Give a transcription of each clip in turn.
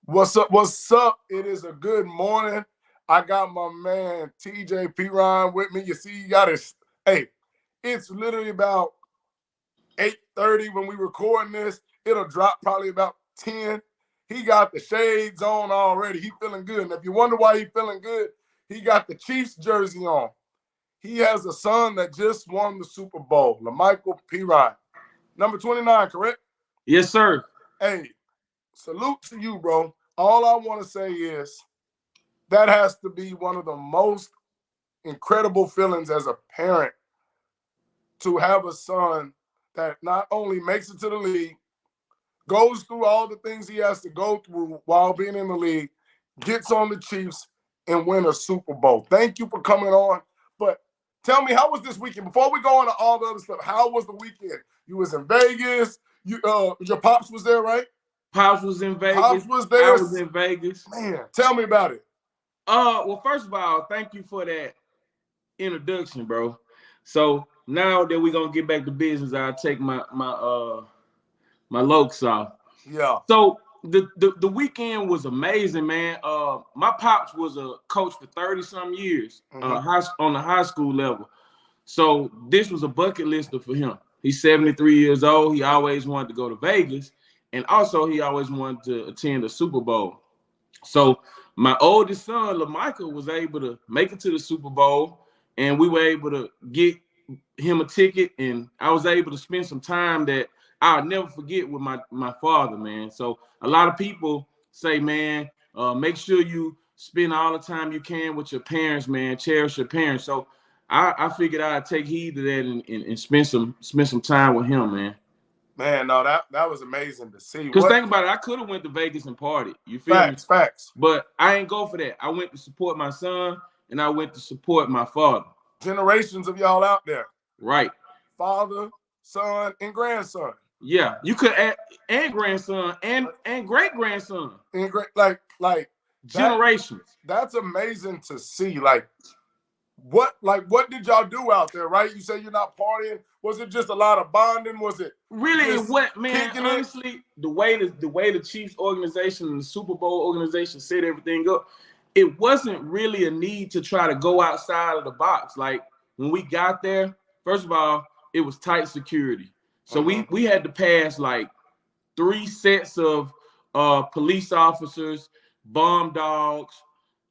What's up? What's up? It is a good morning. I got my man TJ Perine with me. You see, you got his. Hey, it's literally about 8:30 when we recording this. It'll drop probably about 10. He got the shades on already. He feeling good. And if you wonder why he feeling good, he got the Chiefs jersey on. He has a son that just won the Super Bowl, La'Mical Perine. Number 29, correct? Yes, sir. Hey, salute to you, bro. All I want to say is that has to be one of the most incredible feelings as a parent to have a son that not only makes it to the league, goes through all the things he has to go through while being in the league, gets on the Chiefs, and win a Super Bowl. Thank you for coming on. But tell me, how was this weekend? Before we go into all the other stuff, how was the weekend? You was in Vegas. Your pops was there, right? Pops was in Vegas. Pops was there. I was in Vegas. Man, tell me about it. Well, first of all, thank you for that introduction, bro. So now that we're gonna get back to business, I'll take my lokes off. Yeah. So the weekend was amazing, man. My pops was a coach for 30-some years, on the high school level. So this was a bucket lister for him. He's 73 years old. He always wanted to go to Vegas, and also he always wanted to attend the Super Bowl. So my oldest son, La'Mical, was able to make it to the Super Bowl, and we were able to get him a ticket, and I was able to spend some time that I'll never forget with my father, man. So a lot of people say, man, make sure you spend all the time you can with your parents, man. Cherish your parents. So I figured I'd take heed to that and spend some time with him, man. Man, no, that was amazing to see. Because think about it, I could have went to Vegas and party. You feel me? Facts. But I ain't go for that. I went to support my son, and I went to support my father. Generations of y'all out there. Right. Father, son, and grandson. Yeah, you could add and grandson and great grandson. And great, like generations. That's amazing to see. Like what did y'all do out there, right? You say you're not partying. Was it just a lot of bonding? Was it really what, man? Honestly, the way the Chiefs organization and the Super Bowl organization set everything up, it wasn't really a need to try to go outside of the box. Like when we got there, first of all, it was tight security. So we had to pass like 3 sets of police officers, bomb dogs.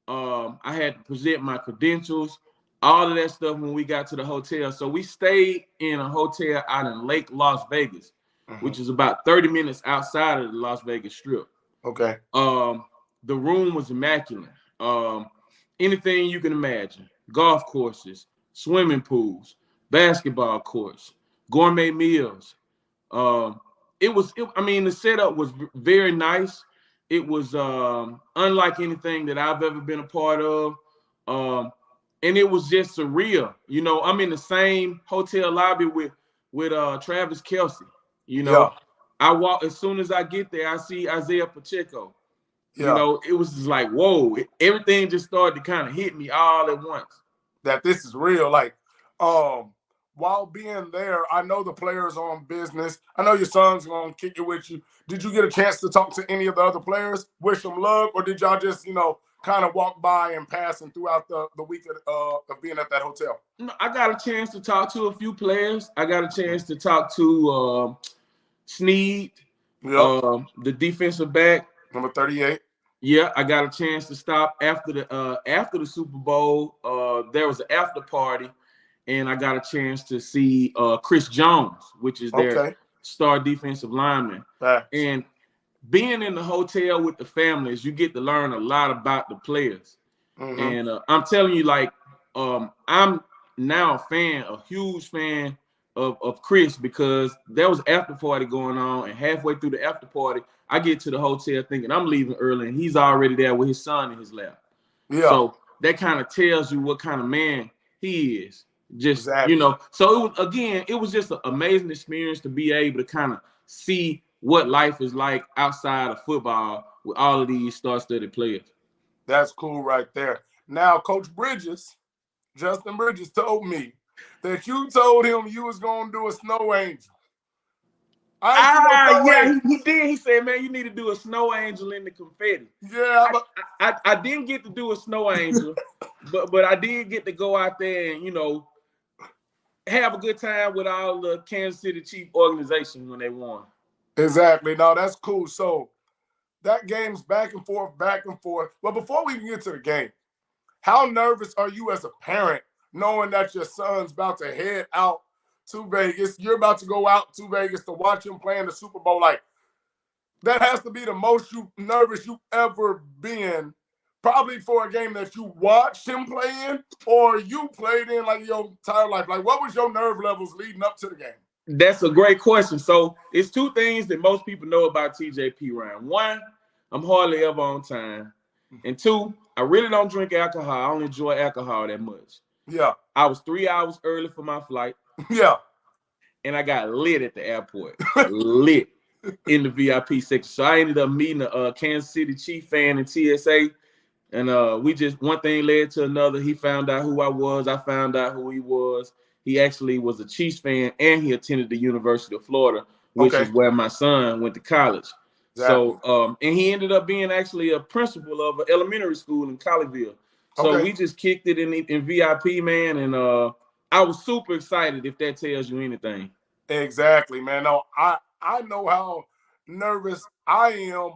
I had to present my credentials, all of that stuff when we got to the hotel. So we stayed in a hotel out in Lake Las Vegas, which is about 30 minutes outside of the Las Vegas Strip. Okay. The room was immaculate. Anything you can imagine: golf courses, swimming pools, basketball courts, gourmet meals. The setup was very nice. It was unlike anything that I've ever been a part of. And it was just surreal. You know, I'm in the same hotel lobby with Travis Kelce. You know, I walk, as soon as I get there, I see Isaiah Pacheco. You know, it was just like, whoa, everything just started to kind of hit me all at once. That this is real. Like, while being there, I know the players are on business. I know your son's going to kick it with you. Did you get a chance to talk to any of the other players, wish them luck, or did y'all just, kind of walk by and passing throughout the week of being at that hotel? No, I got a chance to talk to a few players. I got a chance to talk to Sneed, the defensive back. Number 38. Yeah, I got a chance to stop after the Super Bowl. There was an after party, and I got a chance to see Chris Jones, which is their star defensive lineman. And being in the hotel with the families, you get to learn a lot about the players. And I'm telling you, like, I'm now a huge fan of Chris, because there was after party going on, and halfway through the after party, I get to the hotel thinking I'm leaving early, and he's already there with his son in his lap. Yeah. So that kind of tells you what kind of man he is. Just so it was just an amazing experience to be able to kind of see what life is like outside of football with all of these star-studded players. That's cool right there. Now, Coach Justin Bridges told me that you told him you was going to do a snow angel. I ain't seen no throw Yeah, angel. he did. He said, man, you need to do a snow angel in the confetti. Yeah, but I didn't get to do a snow angel, but I did get to go out there and, you know, have a good time with all the Kansas City Chiefs organization when they won. exactly. No, that's cool. So that game's back and forth, back and forth. Well, before we even get to the game, how nervous are you as a parent knowing that your son's about to head out to Vegas? You're about to go out to Vegas to watch him play in the Super Bowl. Like, that has to be the most nervous you've ever been, probably for a game that you watched him play in or you played in like your entire life. Like, what was your nerve levels leading up to the game? That's a great question. So it's two things that most people know about TJ Perine. One, I'm hardly ever on time. And two, I really don't drink alcohol. I don't enjoy alcohol that much. Yeah. I was 3 hours early for my flight. Yeah. And I got lit at the airport. Lit in the VIP section. So I ended up meeting a Kansas City Chief fan in TSA. And we just, one thing led to another. He found out who I was. I found out who he was. He actually was a Chiefs fan, and he attended the University of Florida, which is where my son went to college. Exactly. So, and he ended up being actually a principal of an elementary school in Colleyville. So we just kicked it in VIP, man, and I was super excited, if that tells you anything. Exactly, man. No, I know how nervous I am,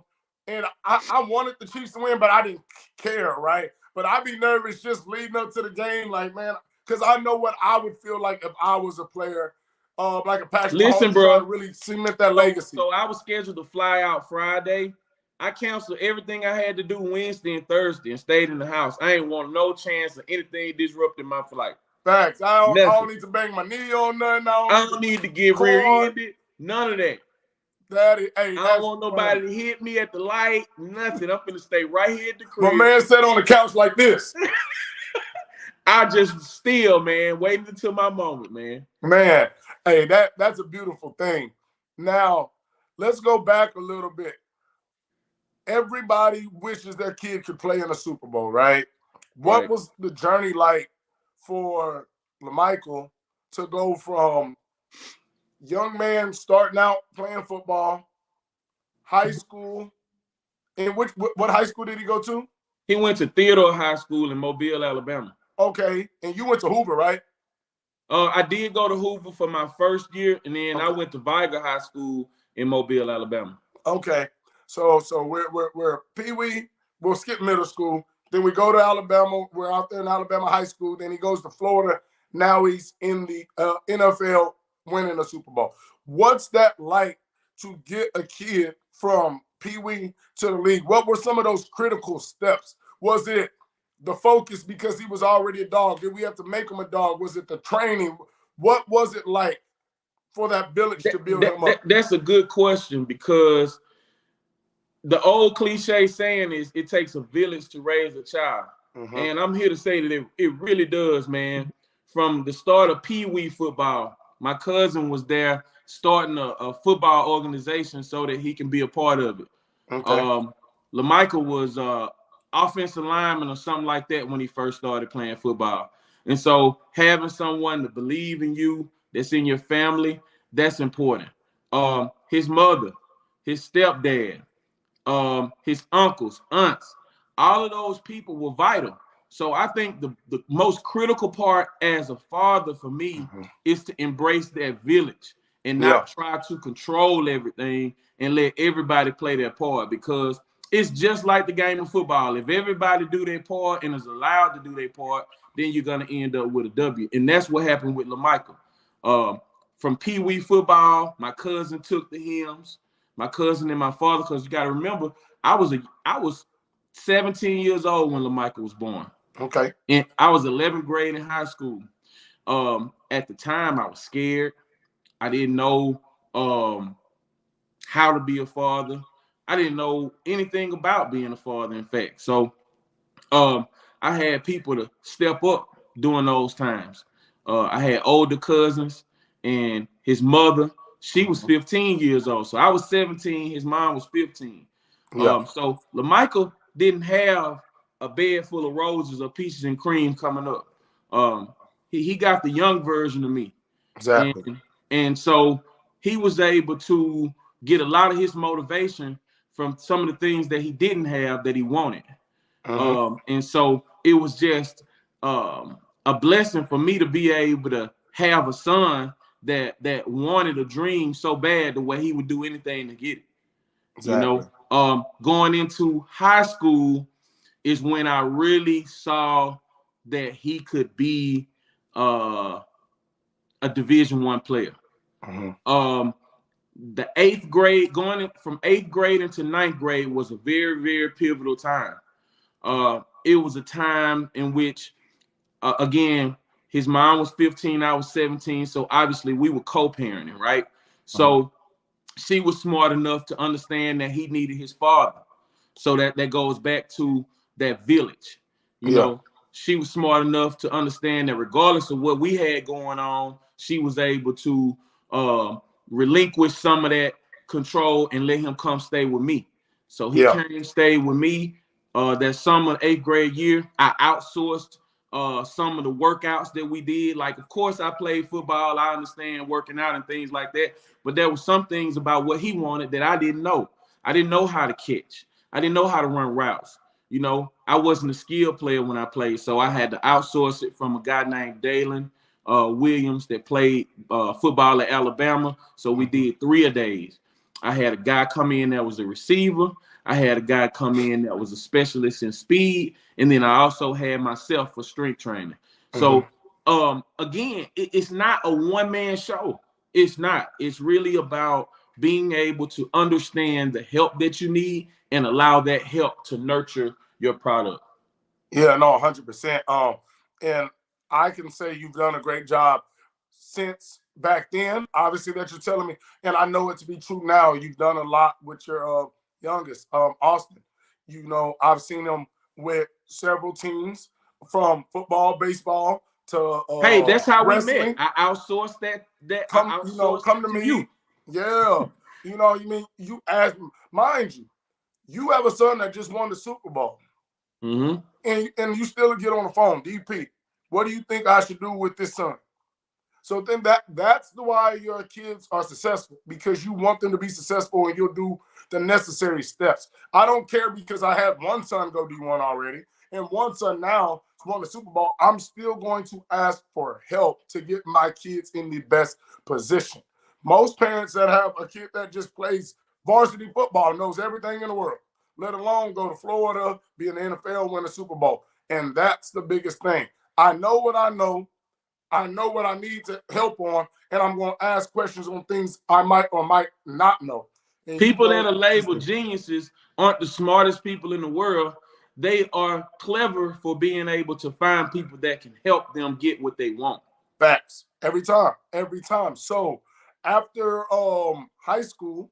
and I wanted the Chiefs to win, but I didn't care, right? But I'd be nervous just leading up to the game, like, man, because I know what I would feel like if I was a player, like a Patrick Mahomes, trying to really cement that legacy. So I was scheduled to fly out Friday. I canceled everything I had to do Wednesday and Thursday and stayed in the house. I ain't want no chance of anything disrupting my flight. Facts. I don't need to bang my knee on nothing. I don't need to get rear-ended. None of that. Hey, I don't want nobody to hit me at the light. Nothing. I'm finna stay right here at the crib. My man sat on the couch like this. I just still, man, waiting until my moment, man. Man, hey, that's a beautiful thing. Now, let's go back a little bit. Everybody wishes their kid could play in a Super Bowl, right? What was the journey like for La'Mical to go from young man starting out playing football, high school, and what high school did he go to? He went to Theodore High School in Mobile, Alabama. Okay, and you went to Hoover, right? I did go to Hoover for my first year, and then I went to Viger High School in Mobile, Alabama. Okay, so we're Pee Wee. We'll skip middle school. Then we go to Alabama. We're out there in Alabama high school. Then he goes to Florida. Now he's in the NFL, winning a Super Bowl. What's that like to get a kid from Pee Wee to the league? What were some of those critical steps? Was it the focus because he was already a dog? Did we have to make him a dog? Was it the training? What was it like for that village to build him up? That's a good question, because the old cliche saying is it takes a village to raise a child. And I'm here to say that it really does, man. From the start of Pee Wee football, my cousin was there starting a football organization so that he can be a part of it. La'Mical was offensive lineman or something like that when he first started playing football. And so having someone to believe in you that's in your family, that's important. His mother, his stepdad, his uncles, aunts, all of those people were vital. So I think the most critical part as a father for me is to embrace that village and not try to control everything and let everybody play their part, because it's just like the game of football. If everybody do their part and is allowed to do their part, then you're going to end up with a W. And that's what happened with La'Mical. From Pee Wee football, my cousin took the hymns, my cousin and my father, because you got to remember, I was 17 years old when La'Mical was born. Okay. And I was 11th grade in high school. At the time, I was scared. I didn't know how to be a father. I didn't know anything about being a father, in fact. So I had people to step up during those times. I had older cousins, and his mother, she was 15 years old. So I was 17, his mom was 15. So La'Mical didn't have a bed full of roses or peaches and cream coming up. He got the young version of me. Exactly. And so he was able to get a lot of his motivation from some of the things that he didn't have that he wanted. And so it was just a blessing for me to be able to have a son that wanted a dream so bad the way he would do anything to get it. Exactly. Going into high school is when I really saw that he could be a Division I player. The 8th grade, going from 8th grade into 9th grade was a very, very pivotal time. It was a time in which, again, his mom was 15, I was 17. So obviously we were co-parenting, right? So she was smart enough to understand that he needed his father. So that goes back to that village. You know, she was smart enough to understand that regardless of what we had going on, she was able to relinquish some of that control and let him come stay with me. So he came and stayed with me that summer, 8th grade year. I outsourced some of the workouts that we did. Like, of course, I played football. I understand working out and things like that. But there were some things about what he wanted that I didn't know. I didn't know how to catch. I didn't know how to run routes. You know, I wasn't a skill player when I played, so I had to outsource it from a guy named Dalen Williams that played football at Alabama. So we did 3-a-days. I had a guy come in that was a receiver. I had a guy come in that was a specialist in speed. And then I also had myself for strength training. So, again, it's not a one-man show. It's not. It's really about being able to understand the help that you need and allow that help to nurture your product. Yeah, no, 100%. And I can say you've done a great job since back then, obviously, that you're telling me, and I know it to be true now. You've done a lot with your youngest, Austin. You know, I've seen him with several teams from football, baseball to hey, that's how wrestling. We met. I outsourced that. Come to me. You. Yeah, you know, you mean you asked, mind you, you have a son that just won the Super Bowl. And you still get on the phone, DP, what do you think I should do with this son? So then that's the why your kids are successful, because you want them to be successful and you'll do the necessary steps. I don't care because I had one son go D1 already and one son now won the Super Bowl. I'm still going to ask for help to get my kids in the best position. Most parents that have a kid that just plays varsity football knows everything in the world, let alone go to Florida, be in the NFL, win a Super Bowl. And that's the biggest thing. I know what I know. I know what I need to help on, and I'm going to ask questions on things I might or might not know. And people that are labeled geniuses aren't the smartest people in the world. They are clever for being able to find people that can help them get what they want. Facts. Every time. So after high school,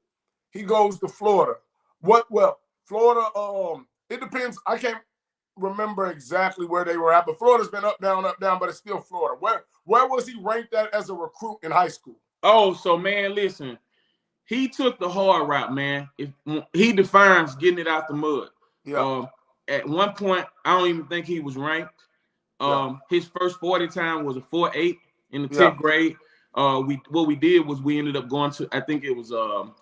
he goes to Florida. Florida, it depends. I can't remember exactly where they were at, but Florida's been up, down, but it's still Florida. Where was he ranked at as a recruit in high school? Oh, so man, listen, he took the hard route, man. If he defines getting it out the mud. Yeah. At one point, I don't even think he was ranked. His first 40 time was a 4.8 in the 10th grade. What we did was we ended up going to, I think it was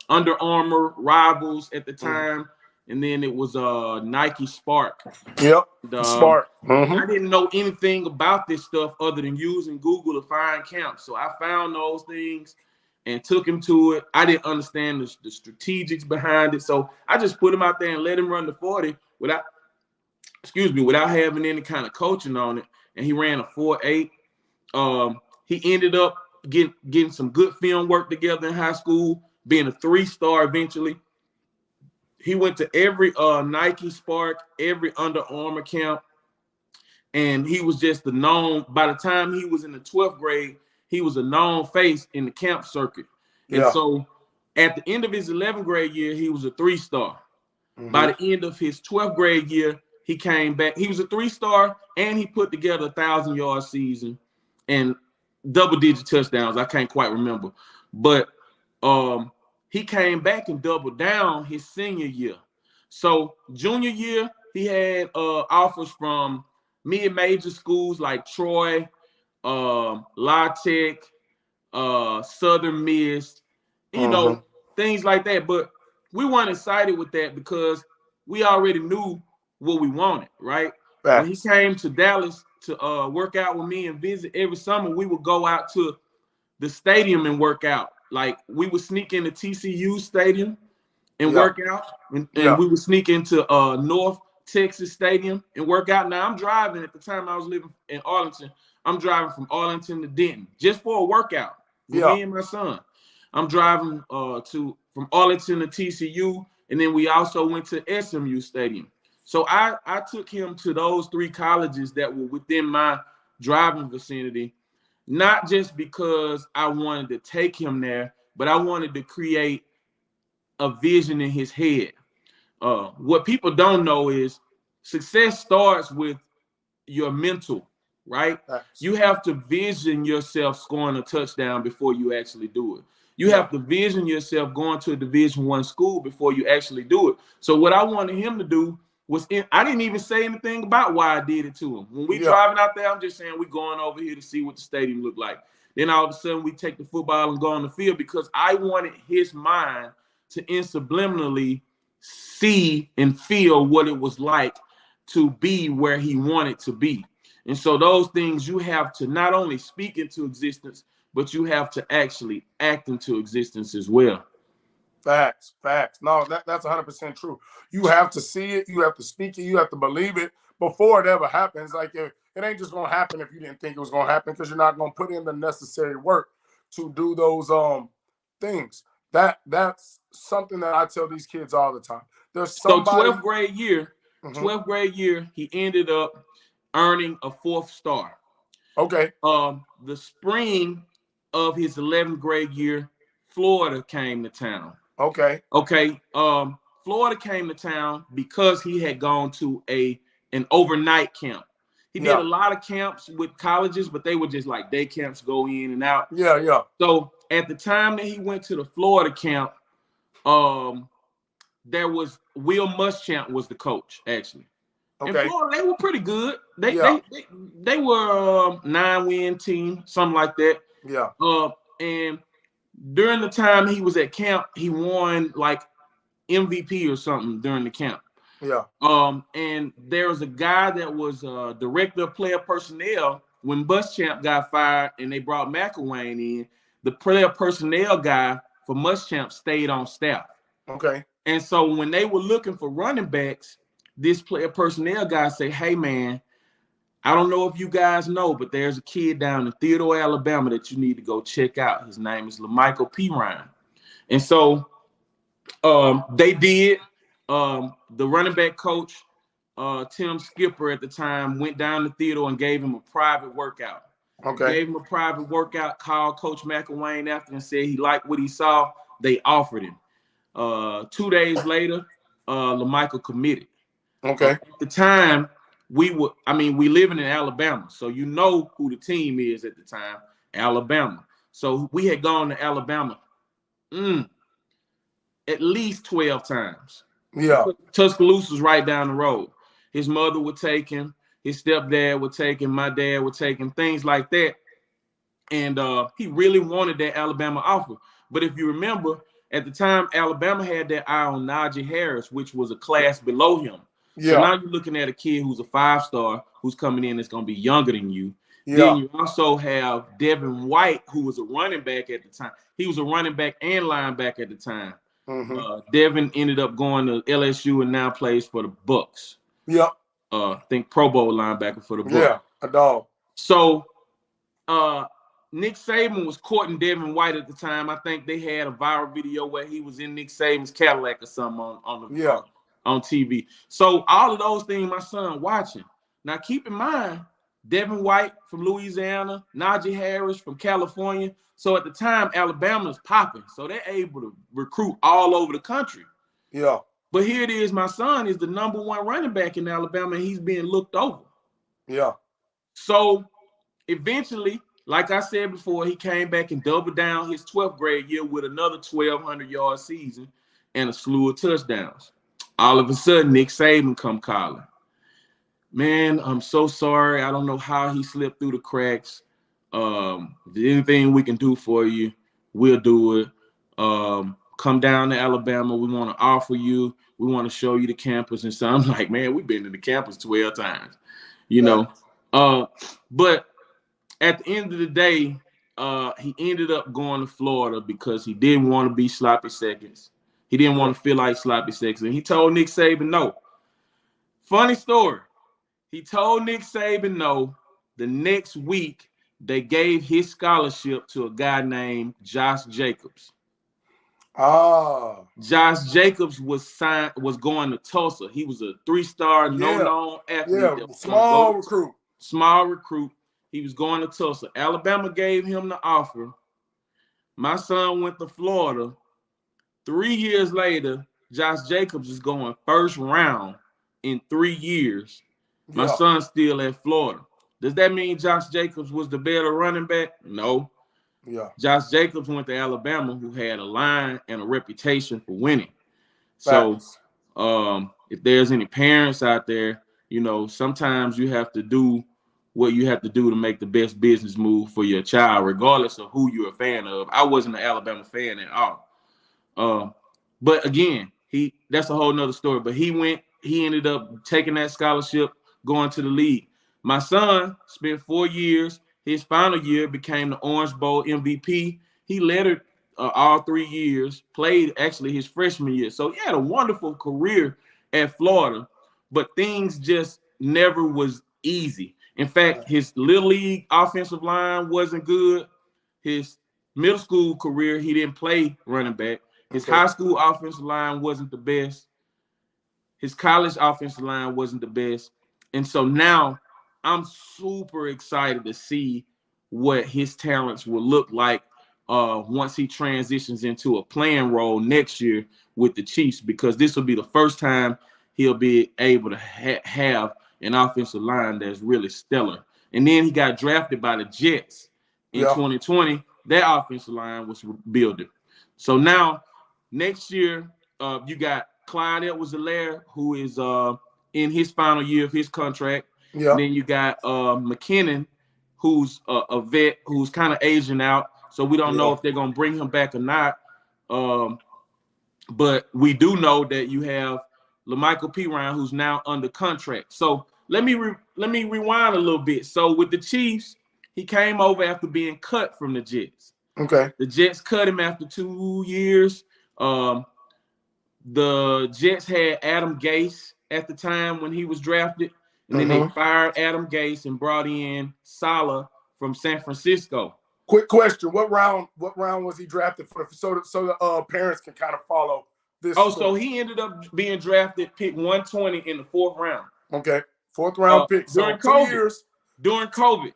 Under Armour Rivals at the time. And then it was Nike Spark. Yep. Spark. I didn't know anything about this stuff other than using Google to find camps. So I found those things and took him to it. I didn't understand the strategics behind it. So I just put him out there and let him run the 40 without having any kind of coaching on it. And he ran a 4.8. He ended up getting some good film work together in high school, being a 3-star eventually. He went to every Nike Spark, every Under Armour camp, and he was just the known. By the time he was in the 12th grade, he was a known face in the camp circuit. Yeah. And so at the end of his 11th grade year, he was a 3-star. By the end of his 12th grade year, he came back. He was a 3-star, and he put together a 1,000-yard season and double-digit touchdowns. I can't quite remember. But he came back and doubled down his senior year. So junior year, he had offers from mid-major schools like Troy, La Tech, Southern Miss, you know, things like that. But we weren't excited with that because we already knew what we wanted, right? When he came to Dallas to work out with me and visit every summer, we would go out to the stadium and work out. Like we would sneak into TCU stadium and work out, and we would sneak into North Texas Stadium and work out. Now I'm driving at the time I was living in Arlington. I'm driving from Arlington to Denton just for a workout for me and my son. I'm driving from Arlington to TCU, and then we also went to SMU Stadium. So I took him to those 3 colleges that were within my driving vicinity, not just because I wanted to take him there, but I wanted to create a vision in his head. What people don't know is success starts with your mental, right? You have to vision yourself scoring a touchdown before you actually do it. You have to vision yourself going to a Division I school before you actually do it. So what I wanted him to do was, I didn't even say anything about why I did it to him. When we driving out there, I'm just saying we're going over here to see what the stadium looked like. Then all of a sudden we take the football and go on the field because I wanted his mind to subliminally see and feel what it was like to be where he wanted to be. And so those things you have to not only speak into existence, but you have to actually act into existence as well. Facts. No, that's 100% true. You have to see it, you have to speak it, you have to believe it before it ever happens. Like it ain't just gonna happen if you didn't think it was gonna happen, because you're not gonna put in the necessary work to do those things. That's something that I tell these kids all the time. There's somebody. So 12th grade year, he ended up earning a 4th star. Okay. The spring of his 11th grade year, Florida came to town. Okay. Florida came to town because he had gone to an overnight camp. He did a lot of camps with colleges, but they were just like day camps, go in and out. So at the time that he went to the Florida camp, there was Will Muschamp was the coach, actually. In Florida, they were pretty good. They were a 9-win team, something like that. And during the time he was at camp, he won like MVP or something during the camp. And there was a guy that was director of player personnel when Muschamp got fired and they brought McElwain in. The player personnel guy for Muschamp stayed on staff. And so when they were looking for running backs, this player personnel guy say, "Hey man, I don't know if you guys know, but there's a kid down in Theodore, Alabama that you need to go check out. His name is La'Mical Perine." And so they did. The running back coach, Tim Skipper at the time, went down to Theodore and gave him a private workout. Gave him a private workout, called Coach McElwain after and said he liked what he saw. They offered him. 2 days later, La'Mical committed. At the time, we living in Alabama, so you know who the team is at the time, Alabama. So we had gone to Alabama at least 12 times. Tuscaloosa's right down the road. His mother would take him, his stepdad would take him, my dad would take him, things like that. And he really wanted that Alabama offer. But if you remember, at the time, Alabama had their eye on Najee Harris, which was a class below him. So now you're looking at a kid who's a 5-star who's coming in that's going to be younger than you. Then you also have Devin White, who was a running back at the time. He was a running back and linebacker at the time. Devin ended up going to LSU and now plays for the Bucks. I think Pro Bowl linebacker for the Bucks. A dog. So Nick Saban was courting Devin White at the time. I think they had a viral video where he was in Nick Saban's Cadillac or something on TV. So all of those things my son watching. Now keep in mind, Devin White from Louisiana, Najee Harris from California. So at the time, Alabama's popping. So they're able to recruit all over the country. But here it is, my son is the #1 running back in Alabama, and he's being looked over. So eventually, like I said before, he came back and doubled down his 12th grade year with another 1,200-yard season and a slew of touchdowns. All of a sudden, Nick Saban come calling. "Man, I'm so sorry. I don't know how he slipped through the cracks. If there's anything we can do for you, we'll do it. Come down to Alabama. We want to offer you. We want to show you the campus. And so I'm like, man, we've been to the campus 12 times, you know. But at the end of the day, he ended up going to Florida because he didn't want to be sloppy seconds. He didn't want to feel like sloppy seconds. And he told Nick Saban no. Funny story. He told Nick Saban no. The next week, they gave his scholarship to a guy named Josh Jacobs. Josh Jacobs was going to Tulsa. He was a 3-star, no-known athlete. Yeah, small recruit. Small recruit. He was going to Tulsa. Alabama gave him the offer. My son went to Florida. 3 years later, Josh Jacobs is going first round in 3 years. My son's still at Florida. Does that mean Josh Jacobs was the better running back? No. Josh Jacobs went to Alabama, who had a line and a reputation for winning. So if there's any parents out there, you know, sometimes you have to do what you have to do to make the best business move for your child, regardless of who you're a fan of. I wasn't an Alabama fan at all. But again, that's a whole nother story. But he ended up taking that scholarship, going to the league. My son spent 4 years. His final year became the Orange Bowl MVP. He led it all 3 years, played actually his freshman year. So he had a wonderful career at Florida, but things just never was easy. In fact, his little league offensive line wasn't good. His middle school career, he didn't play running back. His high school offensive line wasn't the best. His college offensive line wasn't the best. And so now I'm super excited to see what his talents will look like once he transitions into a playing role next year with the Chiefs, because this will be the first time he'll be able to have an offensive line that's really stellar. And then he got drafted by the Jets in 2020. That offensive line was building. So now next year, you got Clyde Edwards-Helaire, who is in his final year of his contract. Then you got McKinnon, who's a vet, who's kind of aging out. So we don't know if they're going to bring him back or not. But we do know that you have La'Mical Perine, who's now under contract. So let me rewind a little bit. So with the Chiefs, he came over after being cut from the Jets. The Jets cut him after 2 years. The Jets had Adam Gase at the time when he was drafted, and then they fired Adam Gase and brought in Saleh from San Francisco. Quick question: What round was he drafted for? So the parents can kind of follow this. So he ended up being drafted, pick 120 in the 4th round. Fourth round pick. During so COVID. 2 years. During COVID.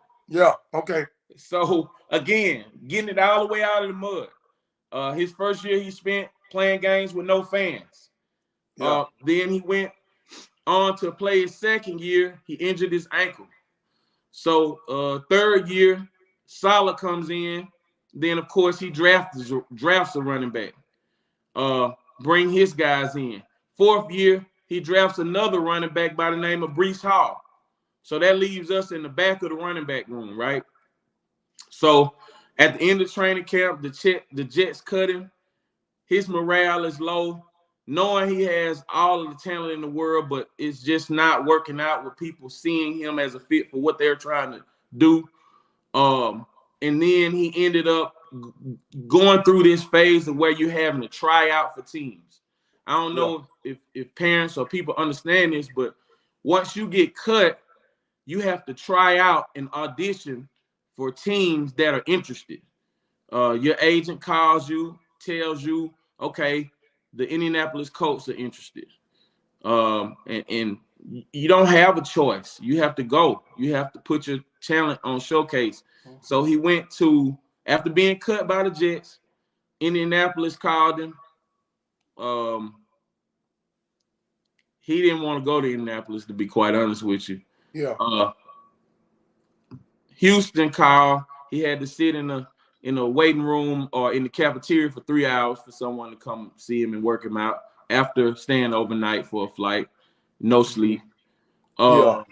Okay. So again, getting it all the way out of the mud. His first year he spent playing games with no fans. Then he went on to play his second year. He injured his ankle. So 3rd year, Saleh comes in. Then of course he drafts a running back. Bring his guys in. 4th year, he drafts another running back by the name of Breece Hall. So that leaves us in the back of the running back room, right? So at the end of training camp, the Jets cut him. His morale is low, knowing he has all of the talent in the world, but it's just not working out with people seeing him as a fit for what they're trying to do. And then he ended up going through this phase of where you're having to try out for teams. I don't know if parents or people understand this, but once you get cut, you have to try out and audition for teams that are interested. Your agent calls you, tells you, okay, the Indianapolis Colts are interested. And you don't have a choice. You have to go. You have to put your talent on showcase. So he went to, after being cut by the Jets, Indianapolis called him. He didn't want to go to Indianapolis, to be quite honest with you. Houston called. He had to sit in a waiting room or in the cafeteria for 3 hours for someone to come see him and work him out after staying overnight for a flight, no sleep. And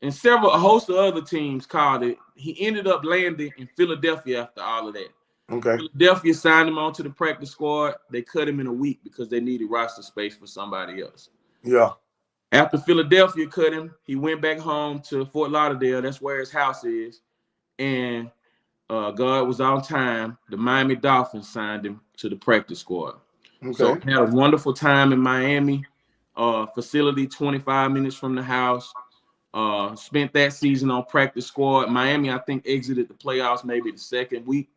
a host of other teams called it. He ended up landing in Philadelphia after all of that. Okay. Philadelphia signed him onto the practice squad. They cut him in a week because they needed roster space for somebody else. Yeah. After Philadelphia cut him, he went back home to Fort Lauderdale. That's where his house is. And God was on time. The Miami Dolphins signed him to the practice squad. Okay. So had a wonderful time in Miami. Facility 25 minutes from the house. Spent that season on practice squad. Miami, I think, exited the playoffs maybe the second week.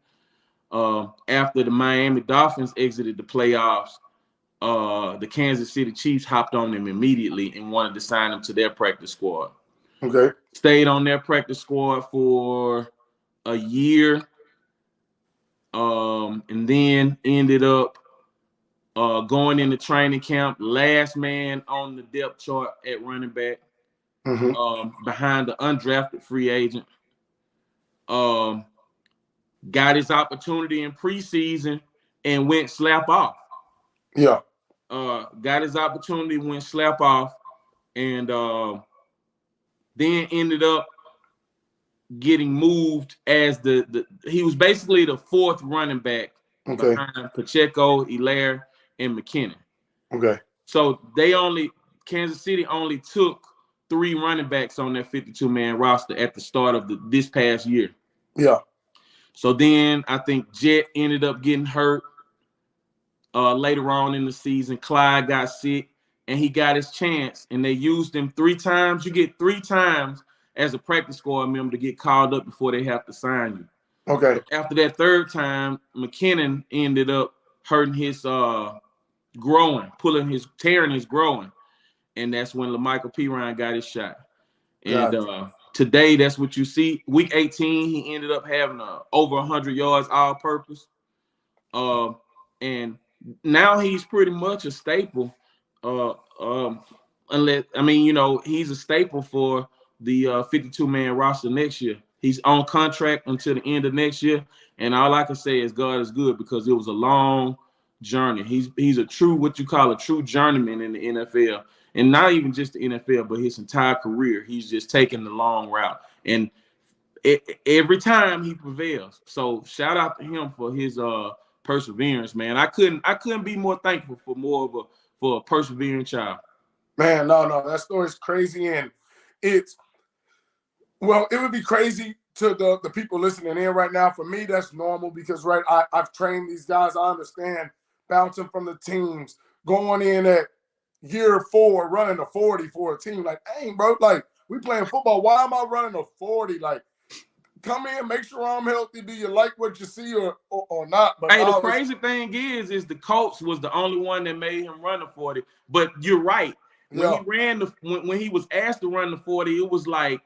After the Miami Dolphins exited the playoffs, the Kansas City Chiefs hopped on him immediately and wanted to sign him to their practice squad. Okay. Stayed on their practice squad for a year, and then ended up going into training camp, last man on the depth chart at running back, behind the undrafted free agent. Got his opportunity in preseason and went slap off. Yeah. Got his opportunity, went slap off, and then ended up getting moved as he was basically the fourth running back behind Pacheco, Hilaire, and McKinnon. Okay. So Kansas City only took 3 running backs on their 52-man roster at the start of this past year. Yeah. So then I think Jet ended up getting hurt later on in the season. Clyde got sick, and he got his chance, and they used him 3 times. You get 3 times as a practice squad member to get called up before they have to sign you. Okay. So after that 3rd time, McKinnon ended up hurting his tearing his growing, and that's when La'Mical Perine got his shot. And today, that's what you see. Week 18, he ended up having over 100 yards all-purpose, and now he's pretty much a staple. He's a staple for the 52-man roster next year. He's on contract until the end of next year, and all I can say is God is good, because it was a long journey. He's a true, what you call a true journeyman in the NFL, and not even just the NFL, but his entire career. He's just taking the long route, and every time he prevails. So shout out to him for his perseverance, man. I couldn't be more thankful for a persevering child. Man, no, that story's crazy, and it would be crazy to the people listening in right now. For me, that's normal, because I've trained these guys. I understand bouncing from the teams, going in at year 4, running a 40 for a team. Like, dang, bro, like, we playing football. Why am I running a 40? Like, come in, make sure I'm healthy. Do you like what you see or not? But hey, the crazy thing is the Colts was the only one that made him run the 40. But you're right. When he ran when he was asked to run the 40, it was like,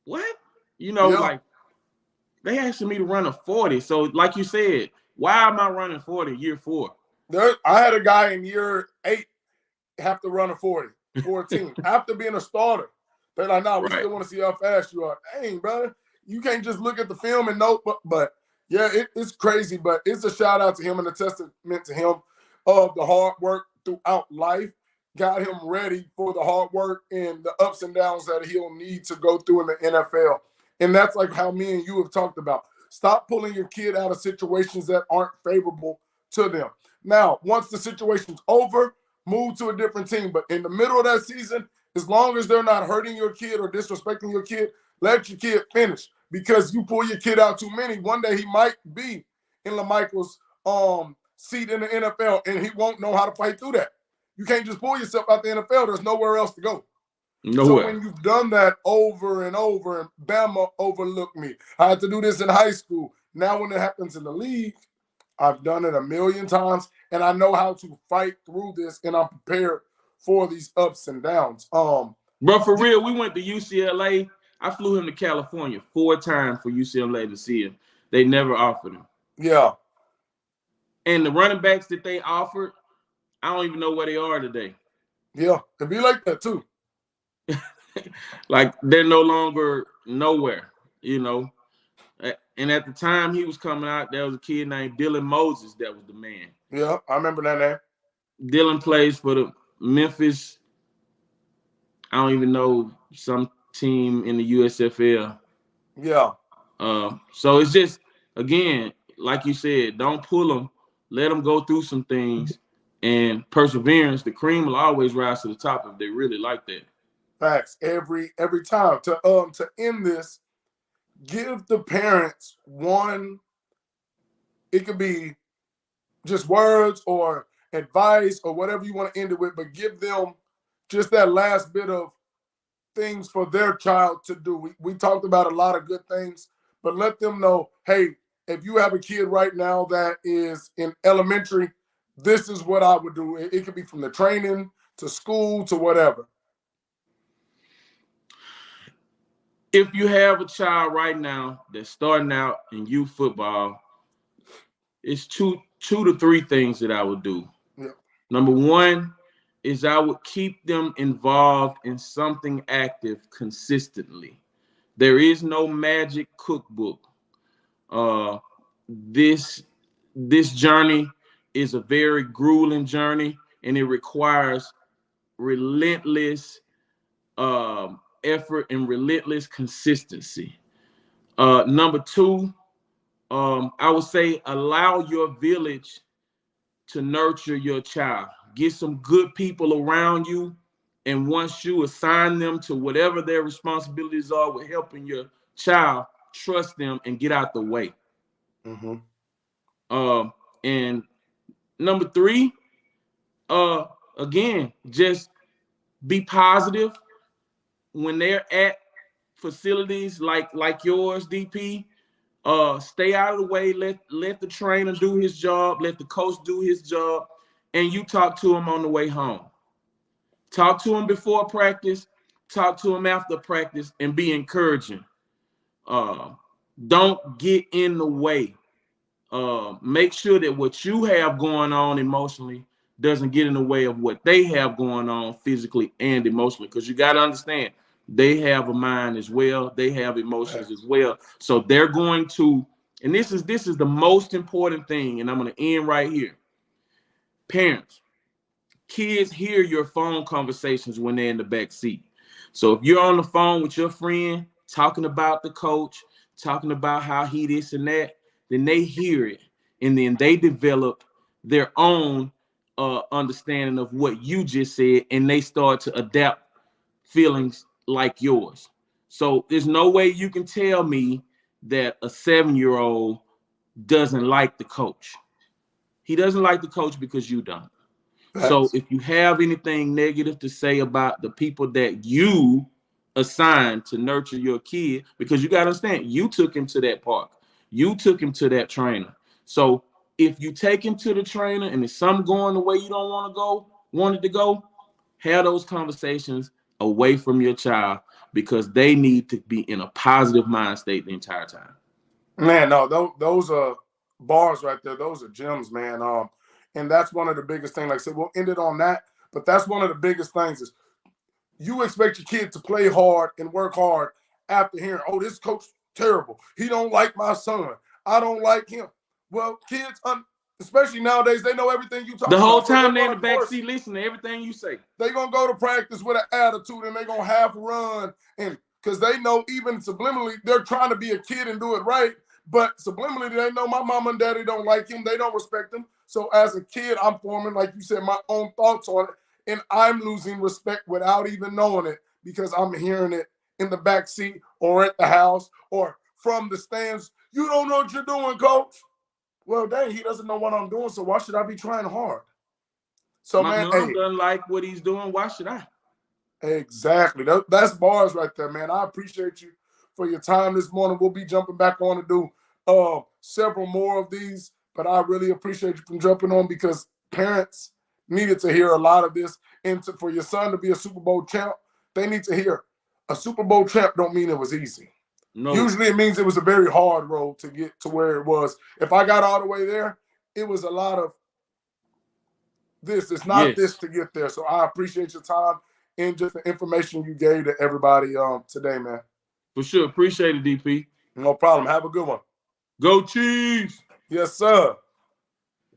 what? Like, they asked me to run a 40. So, like you said, why am I running 40 year 4? I had a guy in year 8 have to run a 40 for a team after being a starter. They're like, we still want to see how fast you are. Dang, brother, you can't just look at the film and know. But yeah, it's crazy. But it's a shout out to him and a testament to him of the hard work throughout life. Got him ready for the hard work and the ups and downs that he'll need to go through in the NFL. And that's like how me and you have talked about. Stop pulling your kid out of situations that aren't favorable to them. Now, once the situation's over, move to a different team. But in the middle of that season, as long as they're not hurting your kid or disrespecting your kid, let your kid finish. Because you pull your kid out too many, one day he might be in La'Mical's seat in the NFL, and he won't know how to fight through that. You can't just pull yourself out the NFL. There's nowhere else to go. Nowhere. So when you've done that over and over, and Bama overlooked me, I had to do this in high school. Now when it happens in the league, I've done it a million times, and I know how to fight through this, and I'm prepared for these ups and downs. Bro, for real, we went to UCLA. I flew him to California 4 times for UCLA to see him. They never offered him. Yeah. And the running backs that they offered, I don't even know where they are today. Yeah, it'd be like that too. Like, they're no longer nowhere, And at the time he was coming out, there was a kid named Dylan Moses that was the man. Yeah, I remember that name. Dylan plays for the Memphis, I don't even know, some team in the USFL. Yeah. So it's just, again, like you said, don't pull them. Let them go through some things, and perseverance. The cream will always rise to the top if they really like that. Facts. Every time. To end this, give the parents one. It could be just words or advice or whatever you want to end it with, but give them just that last bit of things for their child to do. We talked about a lot of good things, but let them know, hey, if you have a kid right now that is in elementary, this is what I would do. It could be from the training to school to whatever. If you have a child right now that's starting out in youth football, it's two to three things that I would do. Yeah. Number one is I would keep them involved in something active consistently. There is no magic cookbook. This journey is a very grueling journey, and it requires relentless effort and relentless consistency. Number two, I would say allow your village to nurture your child. Get some good people around you, and once you assign them to whatever their responsibilities are with helping your child, trust them and get out the way. Mm-hmm. And number three, again, just be positive when they're at facilities like yours, DP. Stay out of the way. Let the trainer do his job. Let the coach do his job, and you talk to him on the way home. Talk to him before practice. Talk to him after practice, and be encouraging. Don't get in the way. Make sure that what you have going on emotionally doesn't get in the way of what they have going on physically and emotionally, because you got to understand they have a mind as well. They have emotions as well. So they're going to, and this is the most important thing, and I'm going to end right here. Parents, kids hear your phone conversations when they're in the back seat. So if you're on the phone with your friend talking about the coach, talking about how he this and that, then they hear it, and then they develop their own understanding of what you just said, and they start to adapt feelings like yours. So there's no way you can tell me that a 7-year-old doesn't like the coach. He doesn't like the coach because you don't. So if you have anything negative to say about the people that you assigned to nurture your kid, because you got to understand, you took him to that park. You took him to that trainer. So if you take him to the trainer and there's something going the way you don't want it to go, have those conversations away from your child, because they need to be in a positive mind state the entire time. Man, no, those are bars right there. Those are gems, man. And that's one of the biggest things. Like I said, we'll end it on that. But that's one of the biggest things is you expect your kid to play hard and work hard after hearing, oh, this coach terrible. He don't like my son. I don't like him. Well, kids, especially nowadays, they know everything you talk about. The whole time they're in the backseat listening to everything you say. They're going to go to practice with an attitude, and they're going to half run. And because they know even subliminally, they're trying to be a kid and do it right. But subliminally, they know my mom and daddy don't like him. They don't respect him. So as a kid, I'm forming, like you said, my own thoughts on it. And I'm losing respect without even knowing it, because I'm hearing it in the back seat or at the house or from the stands. You don't know what you're doing, coach. Well, dang, he doesn't know what I'm doing, so why should I be trying hard? So, my man, mom doesn't like what he's doing. Why should I? Exactly. That's bars right there, man. I appreciate you for your time this morning. We'll be jumping back on to do several more of these, but I really appreciate you from jumping on, because parents needed to hear a lot of this. And for your son to be a Super Bowl champ, they need to hear a Super Bowl champ don't mean it was easy. No. Usually it means it was a very hard road to get to where it was. If I got all the way there, it was a lot of this. It's not this to get there. So I appreciate your time and just the information you gave to everybody today, man. For sure. Appreciate it, DP. No problem. Have a good one. Go Chiefs. Yes, sir.